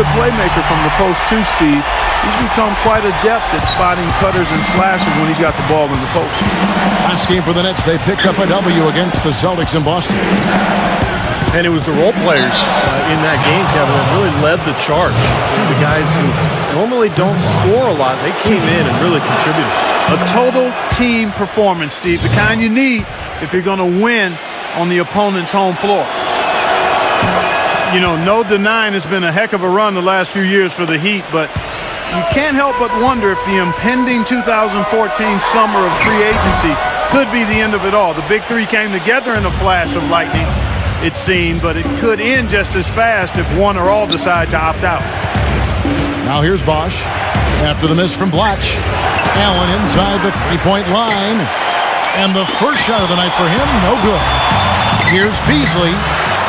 good playmaker from the post too, Steve. He's become quite adept at spotting cutters and slashes when he's got the ball in the post. Last game for the Nets, they picked up a W against the Celtics in Boston. And it was the role players in that game, Kevin, that really led the charge. The guys who normally don't score a lot, they came in and really contributed. A total team performance, Steve, the kind you need if you're going to win on the opponent's home floor. You know, no denying it's been a heck of a run the last few years for the Heat, but you can't help but wonder if the impending 2014 summer of free agency could be the end of it all. The big three came together in a flash of lightning, it seemed, but it could end just as fast if one or all decide to opt out. Now here's Bosch. After the miss from Blatch. Allen inside the three-point line. And the first shot of the night for him, no good. Here's Beasley.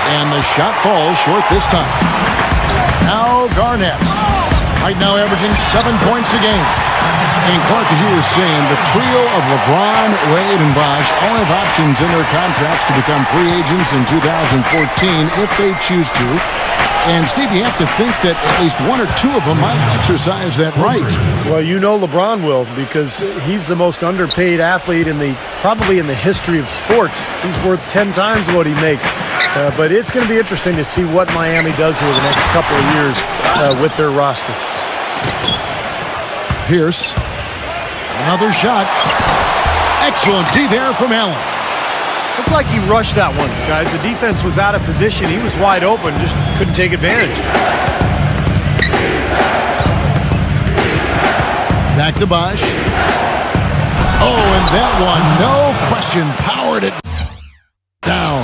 And the shot falls short this time. Now Garnett. Right now averaging 7 points a game. And Clark, as you were saying, the trio of LeBron, Wade, and Bosch all have options in their contracts to become free agents in 2014 if they choose to. And, Steve, you have to think that at least one or two of them might exercise that right. Well, you know LeBron will, because he's the most underpaid athlete probably in the history of sports. He's worth 10 times what he makes. But it's going to be interesting to see what Miami does here the next couple of years with their roster. Pierce. Another shot. Excellent D there from Allen. Looked like he rushed that one, guys. The defense was out of position. He was wide open, just couldn't take advantage. Back to Bosch. Oh, and that one, no question, powered it down.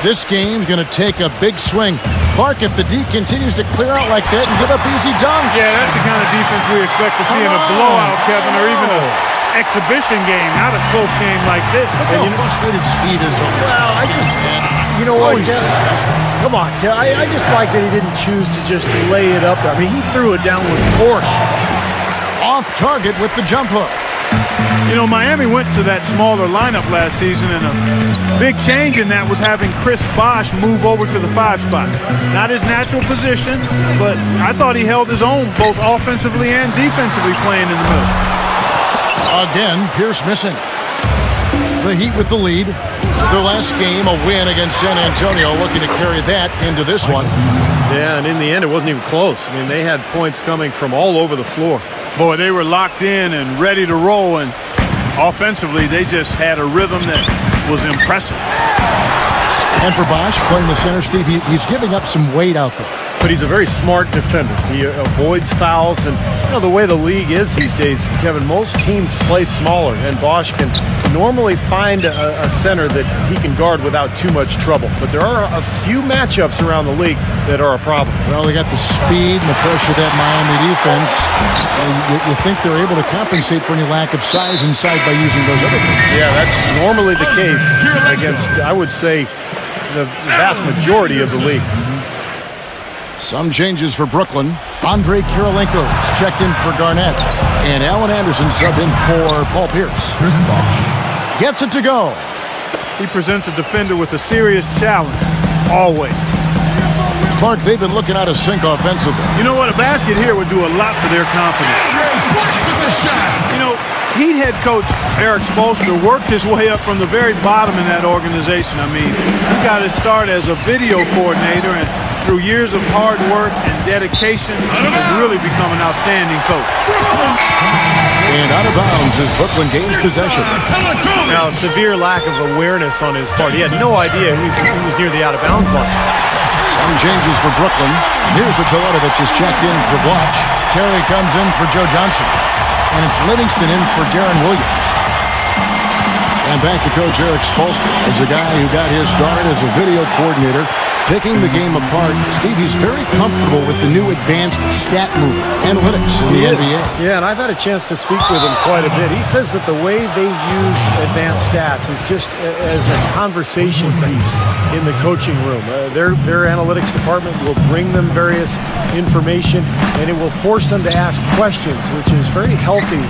This game's going to take a big swing. Clark, if the D continues to clear out like that and give up easy dunks. Yeah, that's the kind of defense we expect to see in a blowout, Kevin, or even an exhibition game, not a close game like this. Look how frustrated Steve is. Well, you know what, come on, I just like that he didn't choose to just lay it up there. I mean, he threw it down with force. Off target with the jump hook. You know, Miami went to that smaller lineup last season, and a big change in that was having Chris Bosh move over to the 5 spot. Not his natural position, but I thought he held his own both offensively and defensively playing in the middle. Again, Pierce missing. The Heat with the lead. Their last game, a win against San Antonio, looking to carry that into this one. Yeah, and in the end, it wasn't even close. I mean, they had points coming from all over the floor. Boy, they were locked in and ready to roll, and offensively, they just had a rhythm that was impressive. And for Bosch, playing the center, Steve, he's giving up some weight out there. But he's a very smart defender. He avoids fouls, and you know the way the league is these days, Kevin, most teams play smaller, and Bosch can normally find a center that he can guard without too much trouble. But there are a few matchups around the league that are a problem. Well, they got the speed and the pressure of that Miami defense. You think they're able to compensate for any lack of size inside by using those other things? Yeah, that's normally the case against, I would say, the vast majority of the league. Some changes for Brooklyn. Andre Kirilenko is checked in for Garnett. And Allen Anderson subbed in for Paul Pierce. Chris Bosh gets it to go. He presents a defender with a serious challenge, always. Clark, they've been looking out of sync offensively. You know what? A basket here would do a lot for their confidence. You know, Heat head coach Eric Spoelstra worked his way up from the very bottom in that organization. I mean, he got his start as a video coordinator, and through years of hard work and dedication, has really become an outstanding coach. And out of bounds as Brooklyn gains possession. Now, a severe lack of awareness on his part. He had no idea he was near the out-of-bounds line. Some changes for Brooklyn. Here's a Teletovic is checked in for Blatch. Terry comes in for Joe Johnson. And it's Livingston in for Darren Williams. And back to Coach Eric Spoelstra as a guy who got his start as a video coordinator, picking the game apart. Steve, he's very comfortable with the new advanced stat move, analytics in the NBA. Yeah, and I've had a chance to speak with him quite a bit. He says that the way they use advanced stats is just as a conversation piece in the coaching room. Their analytics department will bring them various information, and it will force them to ask questions, which is very healthy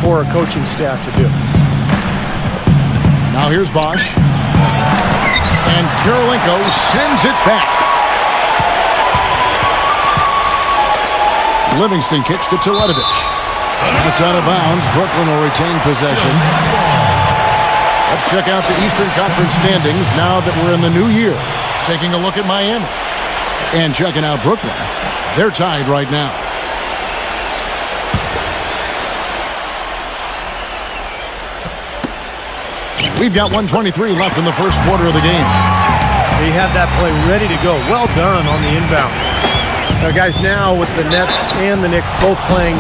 for a coaching staff to do. Now here's Bosch. And Kirilenko sends it back. Livingston kicks to Teletovic. That's out of bounds. Brooklyn will retain possession. Let's check out the Eastern Conference standings now that we're in the new year. Taking a look at Miami. And checking out Brooklyn. They're tied right now. We've got 1:23 left in the first quarter of the game. He had that play ready to go. Well done on the inbound. Now, guys, now with the Nets and the Knicks both playing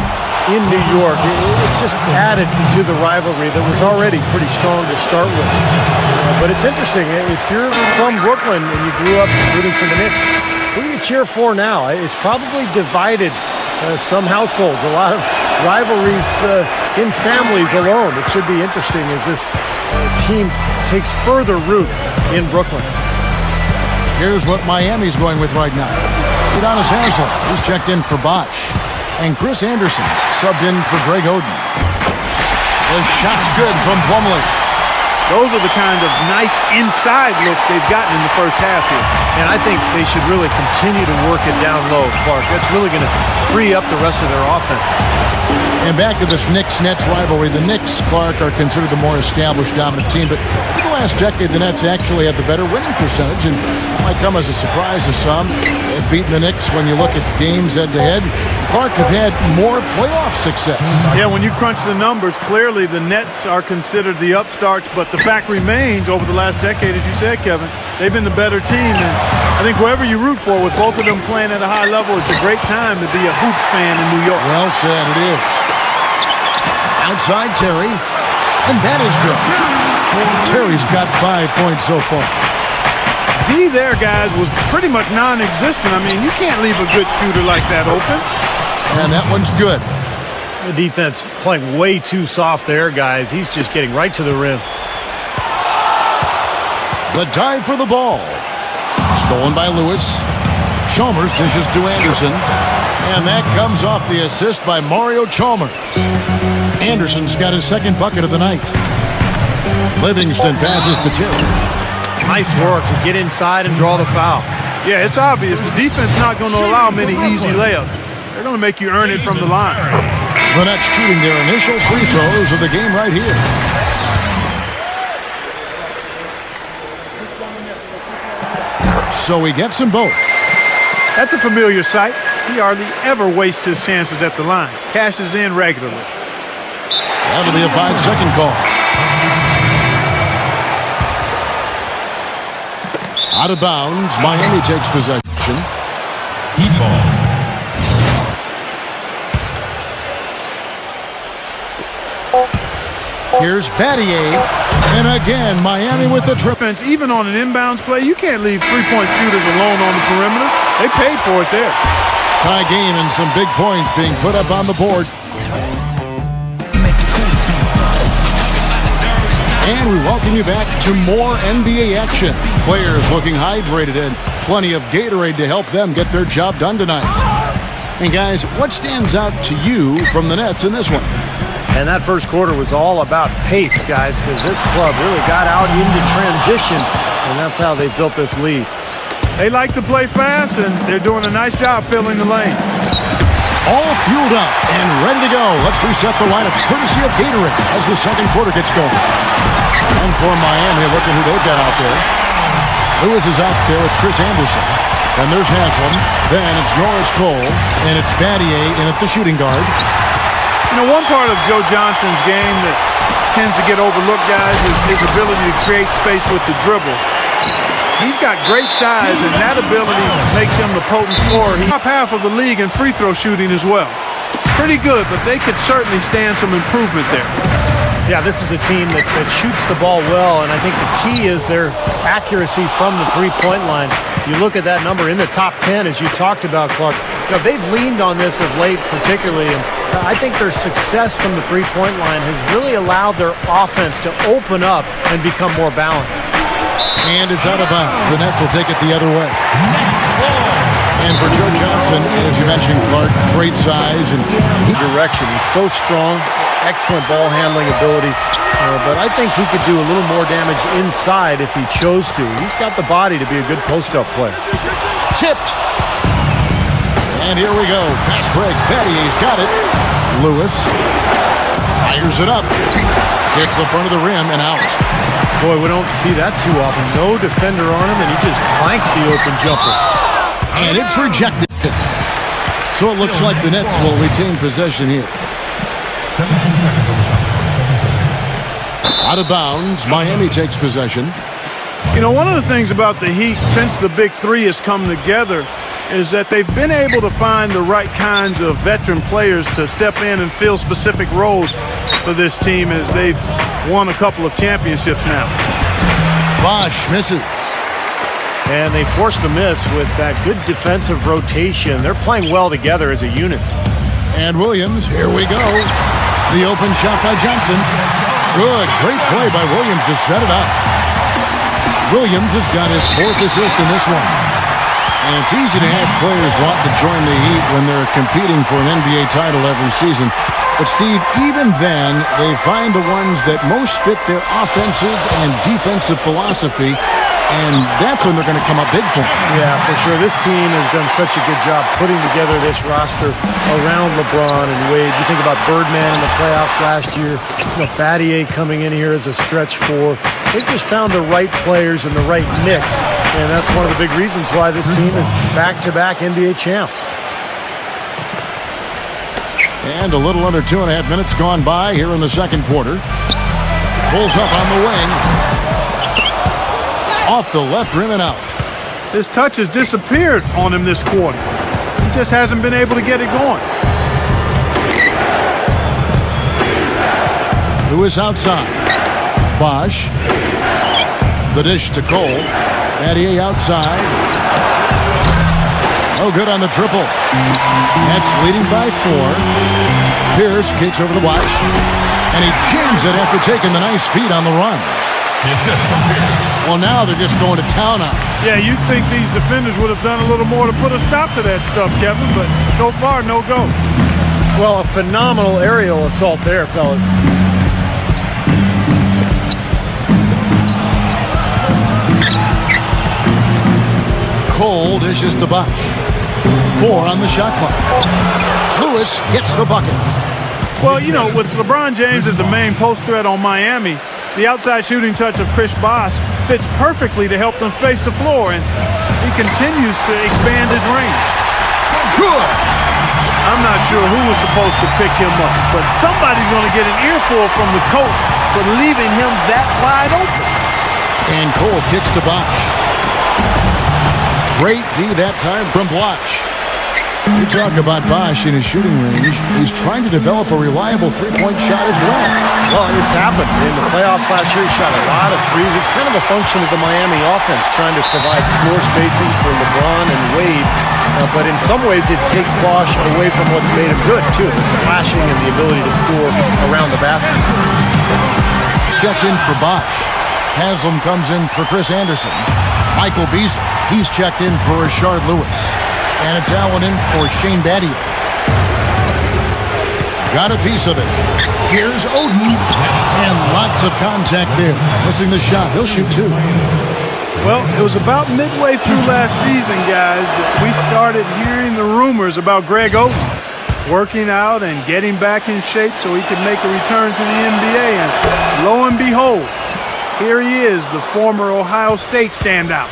in New York, it's just added to the rivalry that was already pretty strong to start with. But it's interesting. If you're from Brooklyn and you grew up rooting for the Knicks, who do you cheer for now? It's probably divided some households. A lot of rivalries in families alone. It should be interesting as this team takes further root in Brooklyn. Here's what Miami's going with right now. Udonis Haslem, who's checked in for Bosch. And Chris Anderson's subbed in for Greg Oden. The shot's good from Plumlee. Those are the kind of nice inside looks they've gotten in the first half here. And I think they should really continue to work it down low, Clark. That's really going to free up the rest of their offense. And back to this Knicks-Nets rivalry. The Knicks, Clark, are considered the more established dominant team, but in the last decade, the Nets actually had the better winning percentage, and it might come as a surprise to some. They've beaten the Knicks when you look at games head-to-head. Clark have had more playoff success. Yeah, when you crunch the numbers, clearly the Nets are considered the upstarts, but the fact remains over the last decade, as you said, Kevin, they've been the better team. And I think whoever you root for, with both of them playing at a high level, it's a great time to be a hoops fan in New York. Well said, it is. Outside Terry, and that is good. Terry's got 5 points so far. D there, guys, was pretty much non-existent. I mean, you can't leave a good shooter like that open. And that one's good. The defense playing way too soft there, guys. He's just getting right to the rim. The dive for the ball. Stolen by Lewis. Chalmers dishes to Anderson. And that comes off the assist by Mario Chalmers. Anderson's got his second bucket of the night. Livingston passes to Terry. Nice work to get inside and draw the foul. Yeah, it's obvious. The defense not going to allow many easy layups. They're going to make you earn it from the line. The Nets shooting their initial free throws of the game right here. So he gets them both. That's a familiar sight. He hardly ever wastes his chances at the line. Cashes in regularly. That'll be a 5-second call. Out of bounds. Miami takes possession. Heat ball. Here's Battier. And again, Miami with the trip. Even on an inbounds play, you can't leave three-point shooters alone on the perimeter. They paid for it there. Tie game and some big points being put up on the board. And we welcome you back to more NBA action. Players looking hydrated and plenty of Gatorade to help them get their job done tonight. And guys, what stands out to you from the Nets in this one? And that first quarter was all about pace, guys, because this club really got out into transition, and that's how they built this lead. They like to play fast, and they're doing a nice job filling the lane. All fueled up and ready to go. Let's reset the lineups courtesy of Gatorade as the second quarter gets going. And for Miami, look at who they've got out there. Lewis is out there with Chris Anderson. And there's Haslem. Then it's Norris Cole. And it's Battier in at the shooting guard. You know, one part of Joe Johnson's game that tends to get overlooked, guys, is his ability to create space with the dribble. He's got great size, and that ability makes him the potent scorer. He's top half of the league in free throw shooting as well. Pretty good, but they could certainly stand some improvement there. Yeah, this is a team that shoots the ball well, and I think the key is their accuracy from the three-point line. You look at that number in the top 10, as you talked about, Clark. You know, they've leaned on this of late particularly, and I think their success from the three-point line has really allowed their offense to open up and become more balanced. And it's out of bounds. The Nets will take it the other way. And for Joe Johnson, as you mentioned, Clark, great size and direction. He's so strong, excellent ball handling ability. But I think he could do a little more damage inside if he chose to. He's got the body to be a good post-up player. Tipped. And here we go. Fast break. Bettier's got it. Lewis fires it up. Hits the front of the rim and out. Boy, we don't see that too often. No defender on him, and he just clanks the open jumper. And it's rejected. So it looks like the Nets will retain possession here. 17 seconds on the shot. Out of bounds. Miami takes possession. You know, one of the things about the Heat since the Big Three has come together is that they've been able to find the right kinds of veteran players to step in and fill specific roles for this team as they've won a couple of championships now. Bosh misses. And they forced the miss with that good defensive rotation. They're playing well together as a unit. And Williams, here we go. The open shot by Johnson. Good, great play by Williams to set it up. Williams has got his 4th assist in this one. And it's easy to have players want to join the Heat when they're competing for an NBA title every season. But, Steve, even then, they find the ones that most fit their offensive and defensive philosophy, and that's when they're going to come up big for them. Yeah, for sure. This team has done such a good job putting together this roster around LeBron and Wade. You think about Birdman in the playoffs last year, Battier coming in here as a stretch 4. They've just found the right players and the right mix, and that's one of the big reasons why this team is back-to-back NBA champs. And a little under 2.5 minutes gone by here in the second quarter. Pulls up on the wing. Off the left rim and out. His touch has disappeared on him this quarter. He just hasn't been able to get it going. Lewis outside. Bosh. The dish to Cole. Battier outside. Oh, good on the triple. Nets leading by 4. Pierce kicks over the watch. And he jams it after taking the nice feed on the run. The assist from Pierce. Well, now they're just going to town on it. Yeah, you'd think these defenders would have done a little more to put a stop to that stuff, Kevin, but so far, no go. Well, a phenomenal aerial assault there, fellas. Cole dishes to Bosh. 4 on the shot clock. Lewis gets the buckets. Well, you know, with LeBron James as the main post threat on Miami, the outside shooting touch of Chris Bosh fits perfectly to help them space the floor, and he continues to expand his range. Good. I'm not sure who was supposed to pick him up, but somebody's going to get an earful from the coach for leaving him that wide open. And Cole kicks to Bosh. Great D that time from Blotch. You talk about Bosh in his shooting range. He's trying to develop a reliable three-point shot as well. Well, it's happened. In the playoffs last year, he shot a lot of threes. It's kind of a function of the Miami offense, trying to provide floor spacing for LeBron and Wade. But in some ways, it takes Bosh away from what's made him good, too. The slashing and the ability to score around the basket. Checked in for Bosh. Haslam comes in for Chris Anderson. Michael Beasley, he's checked in for Rashard Lewis. And it's Allen in for Shane Battier. Got a piece of it. Here's Oden. And lots of contact there. Missing the shot. He'll shoot 2. Well, it was about midway through last season, guys, that we started hearing the rumors about Greg Oden working out and getting back in shape so he could make a return to the NBA. And lo and behold, here he is, the former Ohio State standout.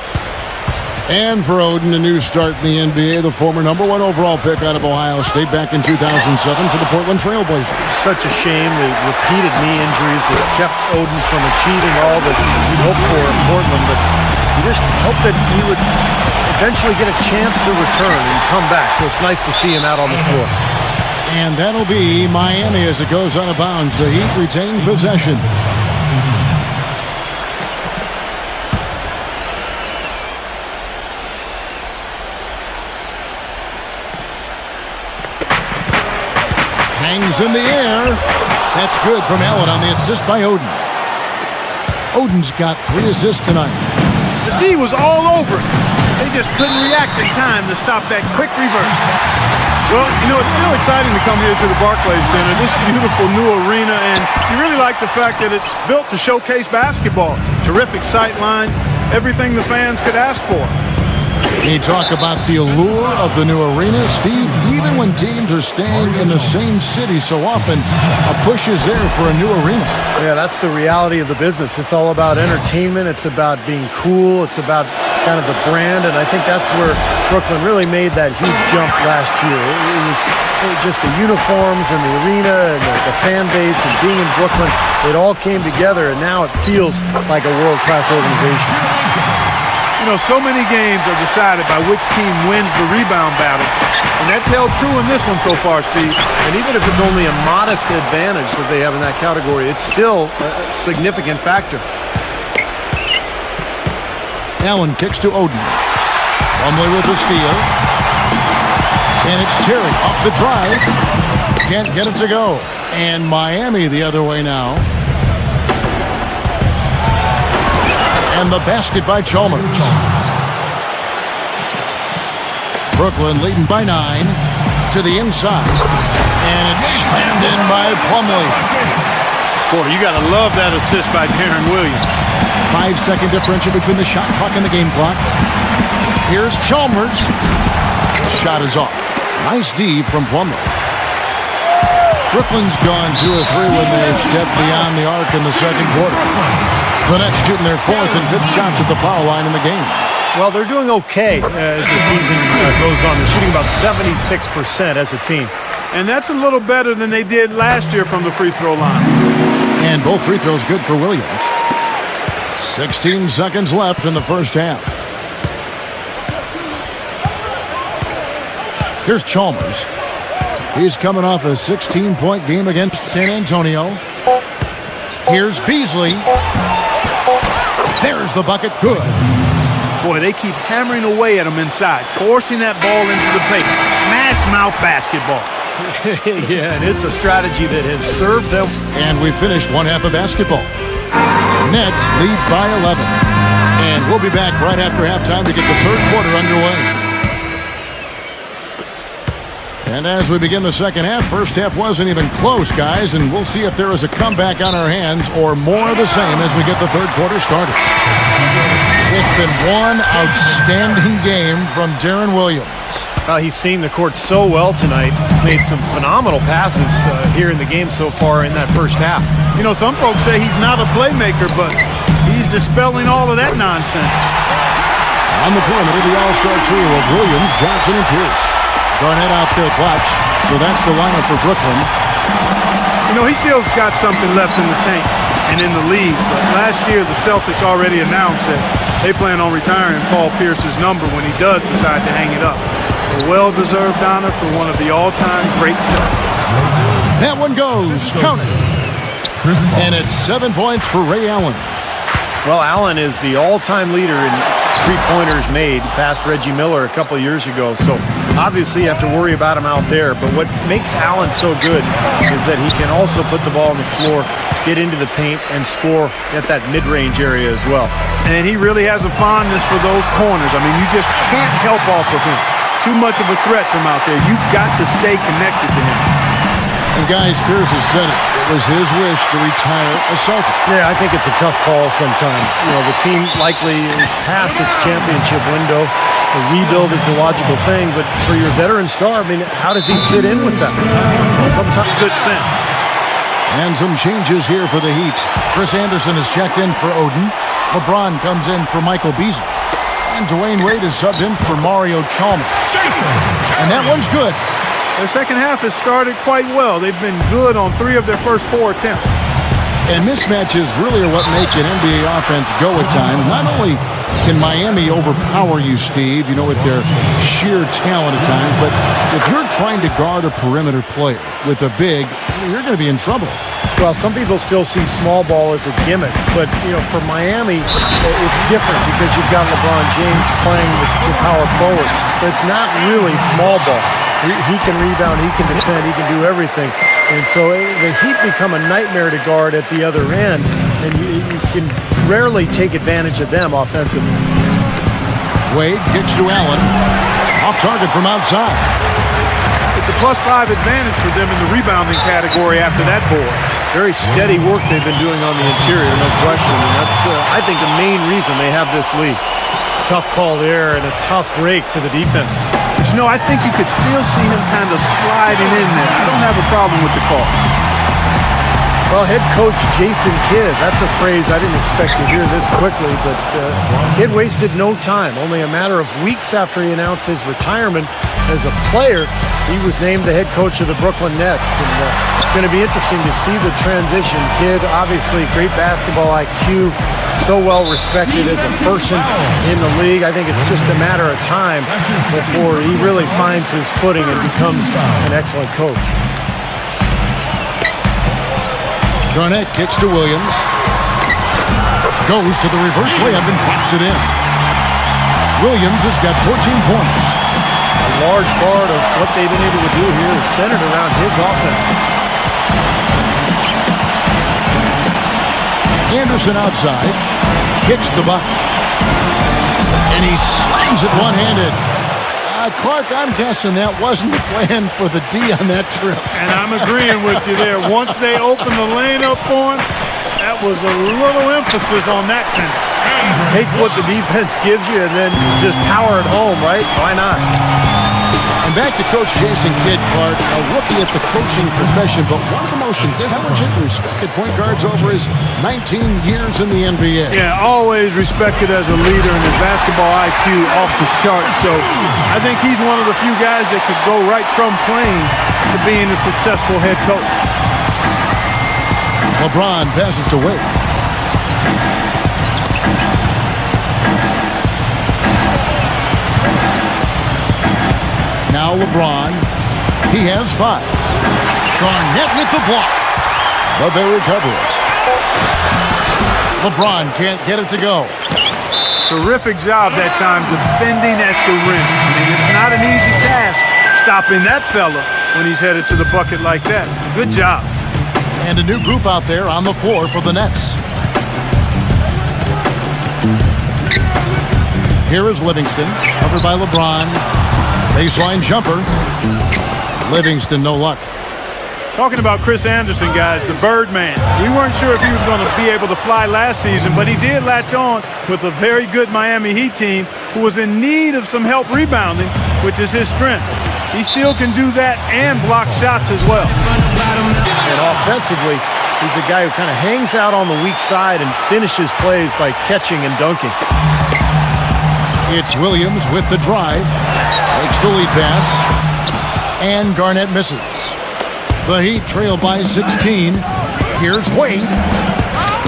And for Oden, a new start in the NBA, the former #1 overall pick out of Ohio State back in 2007 for the Portland Trailblazers. Such a shame, the repeated knee injuries that kept Oden from achieving all that he hoped for in Portland, but you just hope that he would eventually get a chance to return and come back, so it's nice to see him out on the floor. And that'll be Miami as it goes out of bounds. The Heat retain possession. Hangs in the air. That's good from Allen on the assist by Oden. Oden's got 3 assists tonight. The D was all over it. They just couldn't react in time to stop that quick reverse. Well, you know, it's still exciting to come here to the Barclays Center, this beautiful new arena, and you really like the fact that it's built to showcase basketball. Terrific sight lines, everything the fans could ask for. You talk about the allure of the new arena, Steve. Even when teams are staying in the same city so often, a push is there for a new arena. Yeah, that's the reality of the business. It's all about entertainment. It's about being cool. It's about kind of the brand, and I think that's where Brooklyn really made that huge jump last year. It was just the uniforms and the arena and the fan base and being in Brooklyn. It all came together, and now it feels like a world-class organization. You know, so many games are decided by which team wins the rebound battle, and that's held true in this one so far, Steve. And even if it's only a modest advantage that they have in that category, it's still a significant factor. Allen kicks to Oden. Plumlee with the steal. And it's Terry off the drive. Can't get it to go. And Miami the other way now. And the basket by Chalmers. Brooklyn leading by 9 to the inside. And it's slammed in by Plumlee. Boy, you got to love that assist by Darren Williams. 5-second differential between the shot clock and the game clock. Here's Chalmers. Shot is off. Nice D from Plumlee. Brooklyn's gone 2 of 3 when they've stepped beyond the arc in the second quarter. The Nets shooting their 4th and 5th shots at the foul line in the game. Well, they're doing okay as the season goes on. They're shooting about 76% as a team. And that's a little better than they did last year from the free throw line. And both free throws good for Williams. 16 seconds left in the first half. Here's Chalmers. He's coming off a 16-point game against San Antonio. Here's Beasley. There's the bucket. Good. Boy, they keep hammering away at him inside, forcing that ball into the paint. Smash mouth basketball. Yeah, and it's a strategy that has served them. And we finished one half of basketball. Nets lead by 11. And we'll be back right after halftime to get the third quarter underway. And as we begin the second half, first half wasn't even close, guys, and we'll see if there is a comeback on our hands or more of the same as we get the third quarter started. It's been one outstanding game from Darren Williams. He's seen the court so well tonight. He's made some phenomenal passes here in the game so far in that first half. You know, some folks say he's not a playmaker, but he's dispelling all of that nonsense. On the perimeter, the all-star trio of Williams, Johnson, and Pierce. Garnett out there, clutch. So that's the lineup for Brooklyn. You know, he still's got something left in the tank and in the league. But last year, the Celtics already announced that they plan on retiring Paul Pierce's number when he does decide to hang it up. A well-deserved honor for one of the all-time great Celtics. That one goes. Count it. And it's 7 points for Ray Allen. Well, Allen is the all-time leader in three-pointers made, past Reggie Miller a couple of years ago. So obviously you have to worry about him out there. But what makes Allen so good is that he can also put the ball on the floor, get into the paint, and score at that mid-range area as well. And he really has a fondness for those corners. I mean, you just can't help off of him. Too much of a threat from out there. You've got to stay connected to him. And guys, Pierce has said it. It was his wish to retire a Celtic. Yeah, I think it's a tough call sometimes. You know, the team likely is past its championship window. The rebuild is the logical thing, but for your veteran star, I mean, how does he fit in with them? Well, sometimes good sense. And some changes here for the Heat. Chris Anderson is checked in for Oden. LeBron comes in for Michael Beasley. And Dwayne Wade is subbed in for Mario Chalmers. And that one's good. Their second half has started quite well. They've been good on 3 of their first 4 attempts. And mismatches really are what make an NBA offense go at times. Not only can Miami overpower you, Steve, you know, with their sheer talent at times, but if you're trying to guard a perimeter player with a big, you're going to be in trouble. Well, some people still see small ball as a gimmick, but, you know, for Miami, it's different because you've got LeBron James playing the power forward. But it's not really small ball. He can rebound, he can defend, he can do everything. And so the Heat become a nightmare to guard at the other end, and you can rarely take advantage of them offensively. Wade kicks to Allen. Off target from outside. It's a +5 advantage for them in the rebounding category after that board. Very steady work they've been doing on the interior, no question. And that's, I think, the main reason they have this lead. Tough call there and a tough break for the defense. But you know, I think you could still see him kind of sliding in there. I don't have a problem with the call. Well, head coach Jason Kidd, that's a phrase I didn't expect to hear this quickly, but Kidd wasted no time. Only a matter of weeks after he announced his retirement as a player, he was named the head coach of the Brooklyn Nets. And it's going to be interesting to see the transition. Kidd, obviously great basketball IQ, so well respected as a person in the league. I think it's just a matter of time before he really finds his footing and becomes an excellent coach. Garnett kicks to Williams. Goes to the reverse layup and drops it in. Williams has got 14 points. A large part of what they've been able to do here is centered around his offense. Anderson outside. Kicks to Buck. And he slams it one-handed. Clark, I'm guessing that wasn't the plan for the D on that trip. And I'm agreeing with you there. Once they opened the lane up for him, that was a little emphasis on that finish. Take what the defense gives you and then just power it home, right? Why not? And back to Coach Jason Kidd, Clark, a rookie at the coaching profession, but one of the most intelligent, respected point guards over his 19 years in the NBA. Yeah, always respected as a leader, and his basketball IQ off the chart. So I think he's one of the few guys that could go right from playing to being a successful head coach. LeBron passes to Wade. Now LeBron, he has 5. Garnett with the block, but they recover it. LeBron can't get it to go. Terrific job that time defending at the rim. I mean, it's not an easy task stopping that fella when he's headed to the bucket like that. Good job. And a new group out there on the floor for the Nets. Here is Livingston, covered by LeBron. Baseline jumper. Livingston, no luck. Talking about Chris Anderson, guys, the Birdman. We weren't sure if he was going to be able to fly last season, but he did latch on with a very good Miami Heat team who was in need of some help rebounding, which is his strength. He still can do that and block shots as well. And offensively, he's a guy who kind of hangs out on the weak side and finishes plays by catching and dunking. It's Williams with the drive. Takes the lead pass. And Garnett misses. The Heat trail by 16. Here's Wade.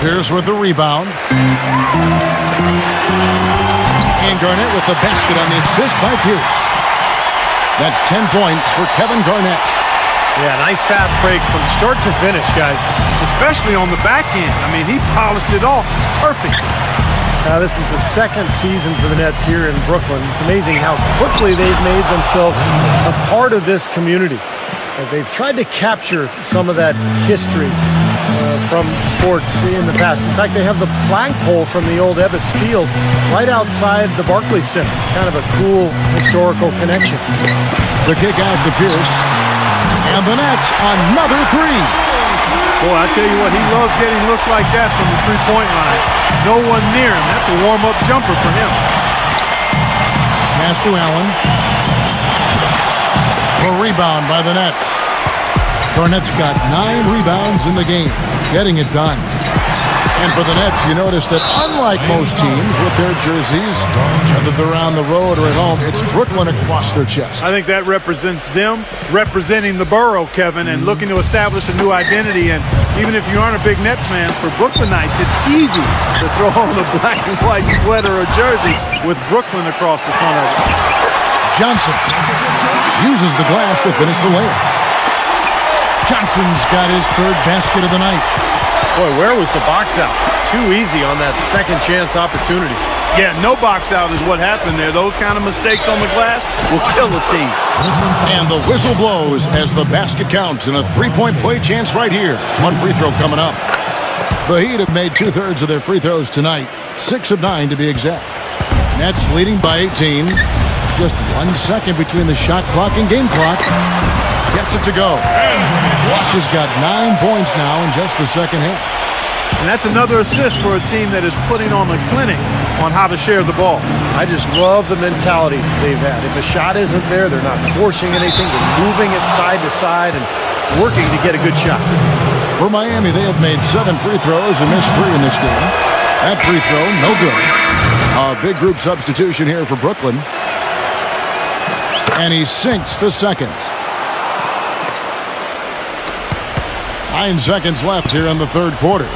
Here's with the rebound. And Garnett with the basket on the assist by Pierce. That's 10 points for Kevin Garnett. Yeah, nice fast break from start to finish, guys. Especially on the back end. I mean, he polished it off perfect. This is the second season for the Nets here in Brooklyn. It's amazing how quickly they've made themselves a part of this community. They've tried to capture some of that history from sports in the past. In fact, they have the flagpole from the old Ebbets Field right outside the Barclays Center. Kind of a cool historical connection. The kick out to Pierce. And the Nets, another 3. Boy, I tell you what, he loves getting looks like that from the three-point line. No one near him. That's a warm-up jumper for him. Pass to Allen. A rebound by the Nets. Garnett's got 9 rebounds in the game, getting it done. And for the Nets, you notice that unlike most teams with their jerseys, whether they're on the road or at home, it's Brooklyn across their chest. I think that represents them representing the borough, Kevin, and looking to establish a new identity. And even if you aren't a big Nets fan, for Brooklynites, it's easy to throw on a black and white sweater or jersey with Brooklyn across the front of it. Johnson uses the glass to finish the layup. Johnson's got his 3rd basket of the night. Boy, where was the box out? Too easy on that second chance opportunity. Yeah, no box out is what happened there. Those kind of mistakes on the glass will kill a team. And the whistle blows as the basket counts and a 3-point play chance right here. 1 free throw coming up. The Heat have made 2/3 of their free throws tonight. 6 of 9 to be exact. Nets leading by 18. Just 1 second between the shot clock and game clock. Gets it to go. Watch has got 9 points now in just the second half. And that's another assist for a team that is putting on a clinic on how to share the ball. I just love the mentality they've had. If a shot isn't there, they're not forcing anything. They're moving it side to side and working to get a good shot. For Miami, they have made 7 free throws and missed 3 in this game. That free throw, no good. A big group substitution here for Brooklyn. And he sinks the second. 9 seconds left here in the third quarter.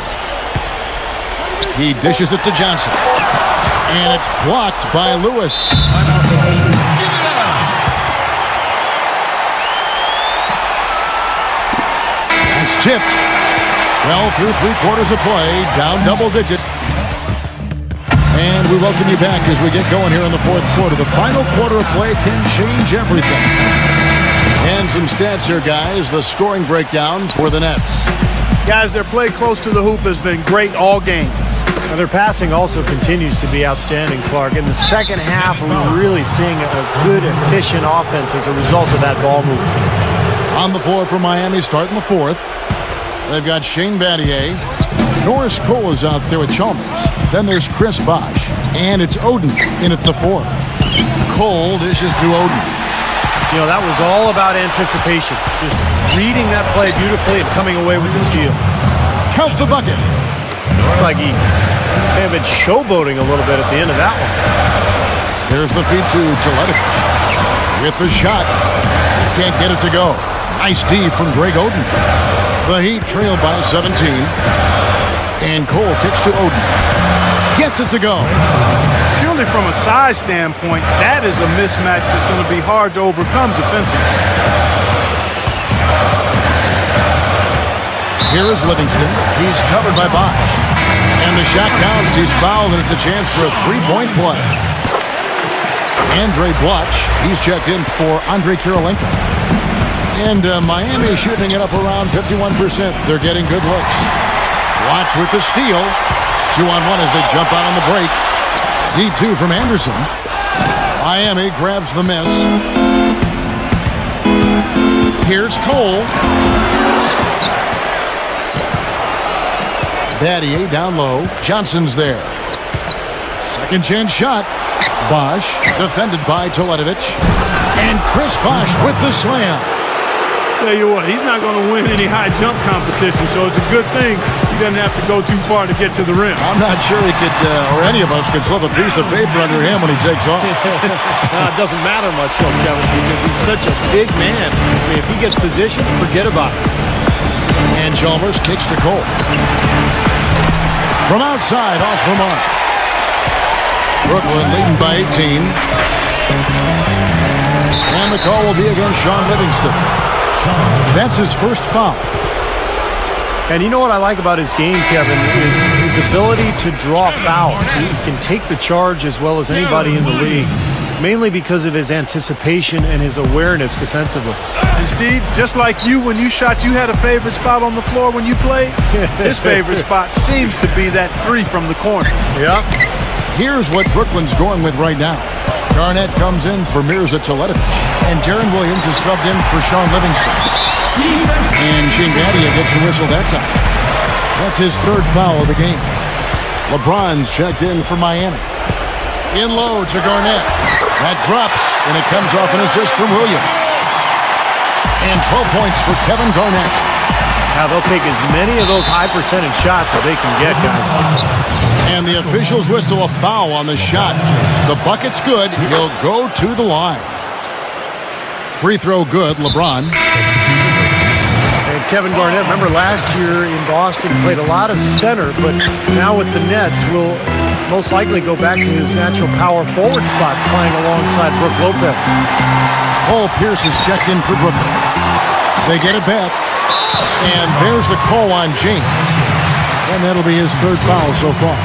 He dishes it to Johnson. And it's blocked by Lewis. It's tipped. Well, through 3 quarters of play, down double digit. And we welcome you back as we get going here in the fourth quarter. The final quarter of play can change everything. And some stats here, guys. The scoring breakdown for the Nets. Guys, their play close to the hoop has been great all game. And their passing also continues to be outstanding, Clark. In the second half, we're really seeing a good, efficient offense as a result of that ball movement. On the floor for Miami, starting the fourth. They've got Shane Battier. Norris Cole is out there with Chalmers. Then there's Chris Bosh. And it's Oden in at the fourth. Cole dishes to Oden. You know, that was all about anticipation. Just reading that play beautifully and coming away with the steal. Count the bucket. Like he may have been showboating a little bit at the end of that one. There's the feed to Teletovic. With the shot. Can't get it to go. Nice D from Greg Oden. The Heat trailed by 17. And Cole kicks to Oden. Gets it to go. Purely from a size standpoint, that is a mismatch that's going to be hard to overcome defensively. Here is Livingston. He's covered by Bosh. And the shot counts. He's fouled, and it's a chance for a 3-point play. Andre Bloch, he's checked in for Andre Kirilenko. And Miami is shooting it up around 51%. They're getting good looks. Bloch with the steal. 2-on-1 as they jump out on the break. D2 from Anderson. Miami grabs the miss. Here's Cole. Battier down low. Johnson's there. Second chance shot. Bosh defended by Teletovic. And Chris Bosh with the slam. Tell you what, he's not going to win any high jump competition, so it's a good thing he doesn't have to go too far to get to the rim. I'm not sure he could, or any of us could slip a piece of paper under him when he takes off. It doesn't matter much, though, Kevin, because he's such a big man. I mean, if he gets positioned, forget about it. And Chalmers kicks to Cole. From outside, off the mark. Brooklyn leading by 18. And the call will be against Sean Livingston. That's his first foul. And you know what I like about his game, Kevin, is his ability to draw fouls. He can take the charge as well as anybody in the league, mainly because of his anticipation and his awareness defensively. And Steve, just like you, when you shot, you had a favorite spot on the floor when you played. His favorite spot seems to be that 3 from the corner. Yeah. Here's what Brooklyn's going with right now. Garnett comes in for Mirza Teletovic. And Darren Williams is subbed in for Sean Livingston. And Shane Battier gets the whistle that time. That's his third foul of the game. LeBron's checked in for Miami. In low to Garnett. That drops, and it comes off an assist from Williams. And 12 points for Kevin Garnett. Now they'll take as many of those high percentage shots as they can get, guys. And the officials whistle a foul on the shot. The bucket's good. He'll go to the line. Free throw good, LeBron. And Kevin Garnett, remember last year in Boston, played a lot of center, but now with the Nets will most likely go back to his natural power forward spot, playing alongside Brook Lopez. Paul Pierce is checked in for Brooklyn. They get it back. And there's the call on James. And that'll be his third foul so far.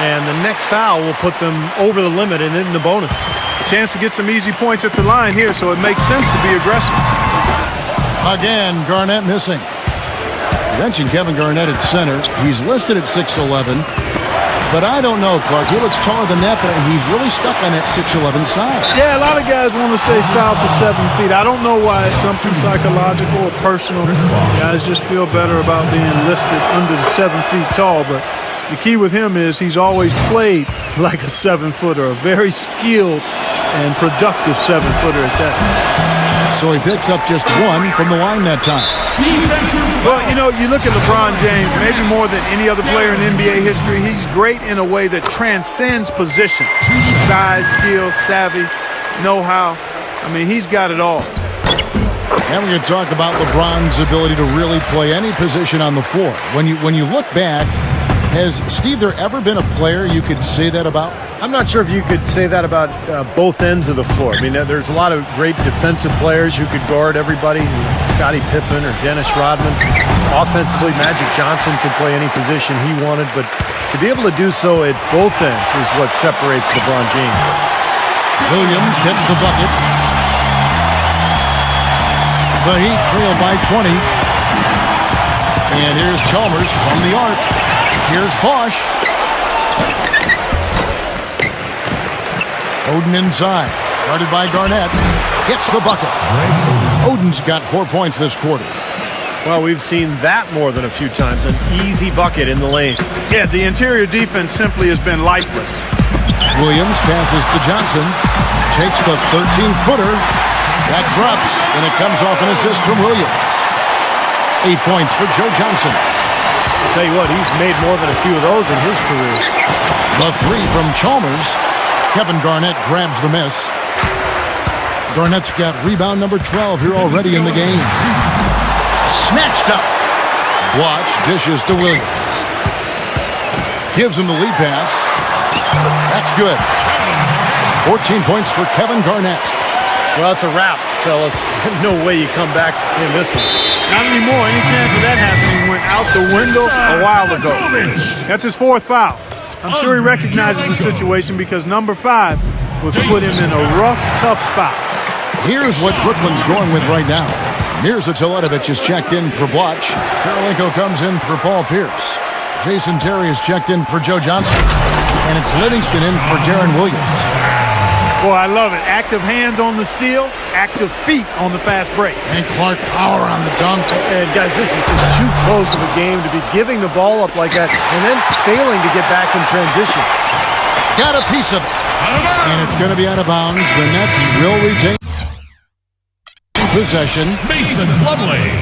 And the next foul will put them over the limit and in the bonus. A chance to get some easy points at the line here, so it makes sense to be aggressive. Again, Garnett missing. You mentioned Kevin Garnett at center. He's listed at 6'11". But I don't know, Clark. He looks taller than that, but he's really stuck on that 6'11" size. Yeah, a lot of guys want to stay south of 7 feet. I don't know why. It's something psychological or personal. Guys just feel better about being listed under the 7 feet tall. But the key with him is he's always played like a 7-footer, a very skilled and productive 7-footer at that. So he picks up just one from the line that time. Well, you know, you look at LeBron James, maybe more than any other player in NBA history, he's great in a way that transcends position. Size, skill, savvy, know-how. I mean, he's got it all. And we're going to talk about LeBron's ability to really play any position on the floor. When you look back, has, Steve, there ever been a player you could say that about? I'm not sure if you could say that about both ends of the floor. I mean, there's a lot of great defensive players who could guard everybody. Scottie Pippen or Dennis Rodman. Offensively, Magic Johnson could play any position he wanted. But to be able to do so at both ends is what separates LeBron James. Williams gets the bucket. The Heat trail by 20. And here's Chalmers from the arc. Here's Bosch. Oden inside. Guarded by Garnett. Gets the bucket. Oden's got 4 points this quarter. Well, we've seen that more than a few times. An easy bucket in the lane. Yeah, the interior defense simply has been lifeless. Williams passes to Johnson. Takes the 13-footer. That drops, and it comes off an assist from Williams. 8 points for Joe Johnson. I'll tell you what, he's made more than a few of those in his career. The three from Chalmers. Kevin Garnett grabs the miss. Garnett's got rebound number 12 here already in the game. Snatched up. Watch dishes to Williams. Gives him the lead pass. That's good. 14 points for Kevin Garnett. Well, it's a wrap, fellas. No way you come back in this one. Not anymore. Any chance of that happening went out the window a while ago. That's his 4th foul. I'm sure he recognizes the situation because number 5 would put him in a rough, tough spot. Here's what Brooklyn's going with right now. Mirza Teletovic is checked in for Bloch. Karolinko comes in for Paul Pierce. Jason Terry is checked in for Joe Johnson. And it's Livingston in for Darren Williams. Boy, I love it. Active hands on the steal, active feet on the fast break. And Clark power on the dunk. And guys, this is just too close of a game to be giving the ball up like that and then failing to get back in transition. Got a piece of it. And it's going to be out of bounds. The Nets will retain possession. Mason Plumlee.